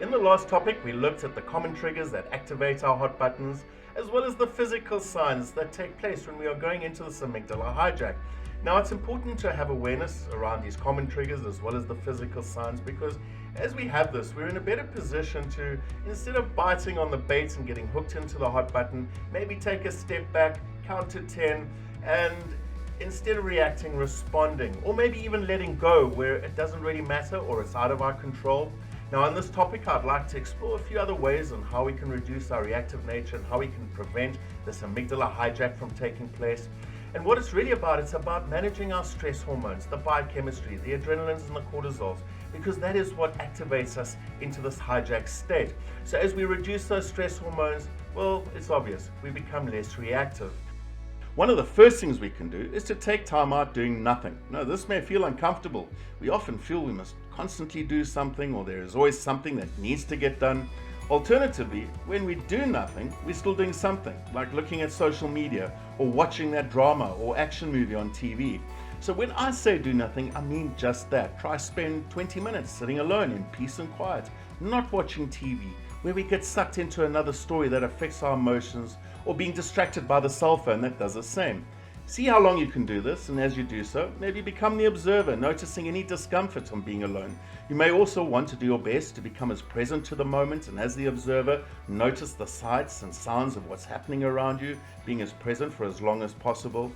In the last topic, we looked at the common triggers that activate our hot buttons, as well as the physical signs that take place when we are going into this amygdala hijack. Now, it's important to have awareness around these common triggers as well as the physical signs, because as we have this, we're in a better position to, instead of biting on the bait and getting hooked into the hot button, maybe take a step back, count to 10, and instead of reacting, responding, or maybe even letting go where it doesn't really matter or it's out of our control. Now, on this topic, I'd like to explore a few other ways on how we can reduce our reactive nature and how we can prevent this amygdala hijack from taking place. And what it's really about, it's about managing our stress hormones, the biochemistry, the adrenalines and the cortisols, because that is what activates us into this hijack state. So as we reduce those stress hormones, well, it's obvious, we become less reactive. One of the first things we can do is to take time out doing nothing. Now, this may feel uncomfortable. We often feel we must constantly do something, or there is always something that needs to get done. Alternatively, when we do nothing, we're still doing something, like looking at social media or watching that drama or action movie on TV. So when I say do nothing, I mean just that. Try spend 20 minutes sitting alone in peace and quiet, not watching TV, where we get sucked into another story that affects our emotions, or being distracted by the cell phone that does the same. See how long you can do this, and as you do so, maybe become the observer, noticing any discomfort on being alone. You may also want to do your best to become as present to the moment, and as the observer, notice the sights and sounds of what's happening around you, being as present for as long as possible.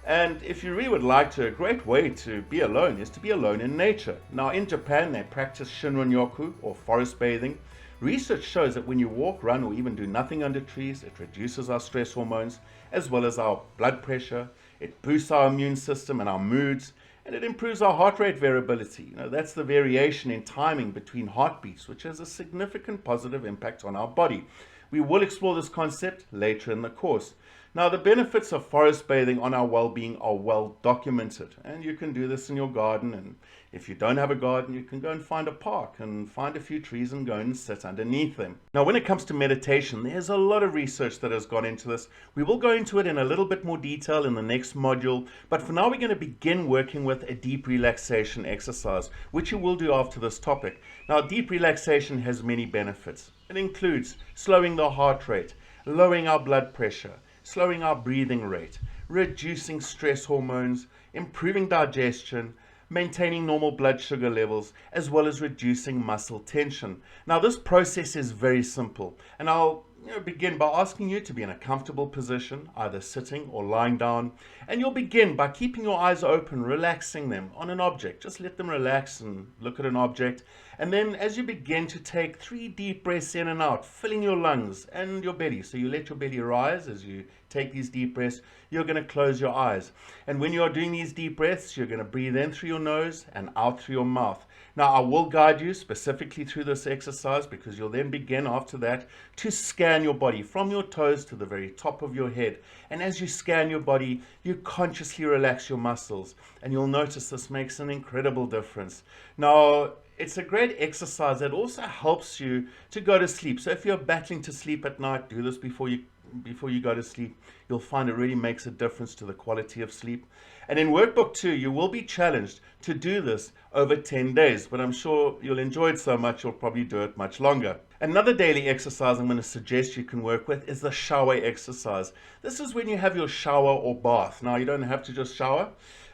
And if you really would like to, a great way to be alone is to be alone in nature. Now, in Japan, they practice SHINRIN YOKU, or forest bathing. Research shows that when you walk, run, or even do nothing under trees, it reduces our stress hormones, as well as our blood pressure. It boosts our immune system and our moods, and it improves our heart rate variability. That's the variation in timing between heartbeats, which has a significant positive impact on our body. We will explore this concept later in the course. Now, the benefits of forest bathing on our well-being are well documented, and you can do this in your garden. And if you don't have a garden, you can go and find a park and find a few trees and go and sit underneath them. Now, when it comes to meditation, there's a lot of research that has gone into this. We will go into it in a little bit more detail in the next module, but for now we're going to begin working with a deep relaxation exercise, which you will do after this topic. Now, deep relaxation has many benefits. It includes slowing the heart rate, lowering our blood pressure, slowing our breathing rate, reducing stress hormones, improving digestion, maintaining normal blood sugar levels, as well as reducing muscle tension. Now, this process is very simple, and I'll begin by asking you to be in a comfortable position, either sitting or lying down, and you'll begin by keeping your eyes open, relaxing them on an object. Just let them relax and look at an object, and then as you begin to take 3 deep breaths in and out, filling your lungs and your belly. So you let your belly rise as you take these deep breaths. You're going to close your eyes, and when you are doing these deep breaths, you're going to breathe in through your nose and out through your mouth. Now, I will guide you specifically through this exercise, because you'll then begin after that to scan your body from your toes to the very top of your head. And as you scan your body, you consciously relax your muscles, and you'll notice this makes an incredible difference. Now, it's a great exercise that also helps you to go to sleep. So if you're battling to sleep at night, do this before you go to sleep. You'll find it really makes a difference to the quality of sleep. And in workbook 2, you will be challenged to do this over 10 days, but I'm sure you'll enjoy it so much you'll probably do it much longer. Another daily exercise I'm going to suggest you can work with is the shower exercise. This is when you have your shower or bath. Now, you don't have to just shower.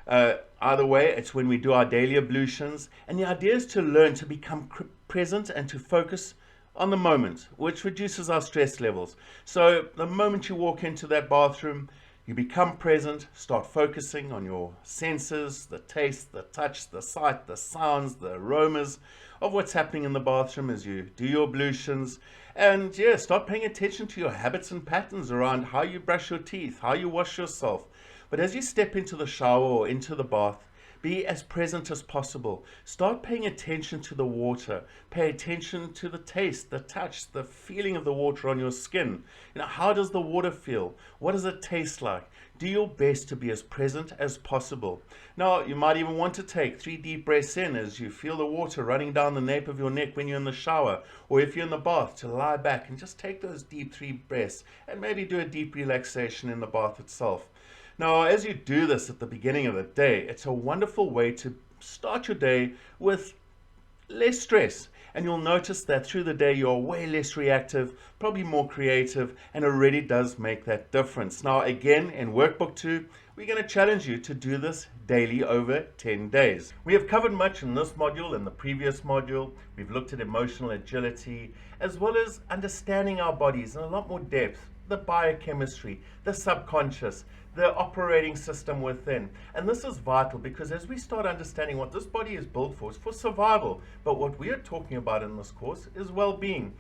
Either way, it's when we do our daily ablutions, and the idea is to learn to become present and to focus on the moment, which reduces our stress levels. So the moment you walk into that bathroom, you become present, start focusing on your senses, the taste, the touch, the sight, the sounds, the aromas of what's happening in the bathroom as you do your ablutions. And yeah, start paying attention to your habits and patterns around how you brush your teeth, how you wash yourself. But as you step into the shower or into the bath, be as present as possible. Start paying attention to the water. Pay attention to the taste, the touch, the feeling of the water on your skin. How does the water feel? What does it taste like? Do your best to be as present as possible. Now, you might even want to take 3 deep breaths in as you feel the water running down the nape of your neck when you're in the shower, or if you're in the bath, to lie back and just take those deep 3 breaths and maybe do a deep relaxation in the bath itself. Now, as you do this at the beginning of the day, it's a wonderful way to start your day with less stress And you'll notice that through the day you're way less reactive, probably more creative, and it really does make that difference. Now again, in workbook 2, we're going to challenge you to do this daily over 10 days. We have covered much in this module and the previous module. We've looked at emotional agility, as well as understanding our bodies in a lot more depth, the biochemistry, the subconscious, the operating system within. And this is vital because as we start understanding what this body is built for, it's for survival. But what we are talking about in this course is well-being,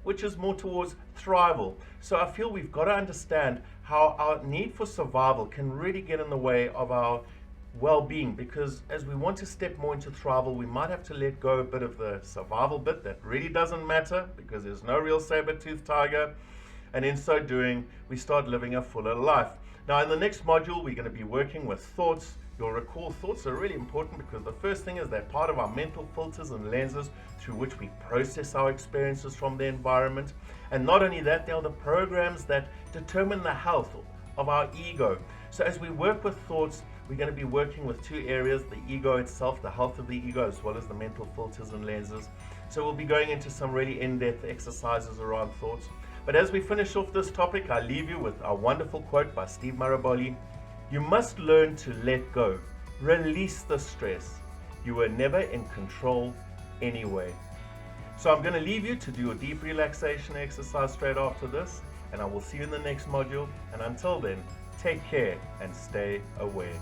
which is more towards thrival. So I feel we've got to understand how our need for survival can really get in the way of our well-being, because as we want to step more into thrival, we might have to let go a bit of the survival bit that really doesn't matter because there's no real saber-toothed tiger. And in so doing, we start living a fuller life. Now in the next module, we're going to be working with thoughts. You'll recall thoughts are really important because the first thing is they're part of our mental filters and lenses through which we process our experiences from the environment. And not only that, they are the programs that determine the health of our ego. So as we work with thoughts, we're going to be working with two areas, the ego itself, the health of the ego, as well as the mental filters and lenses. So we'll be going into some really in-depth exercises around thoughts. But as we finish off this topic, I leave you with a wonderful quote by Steve Maraboli. You must learn to let go. Release the stress. You were never in control anyway. So I'm going to leave you to do your deep relaxation exercise straight after this, and I will see you in the next module. And until then, take care and stay aware.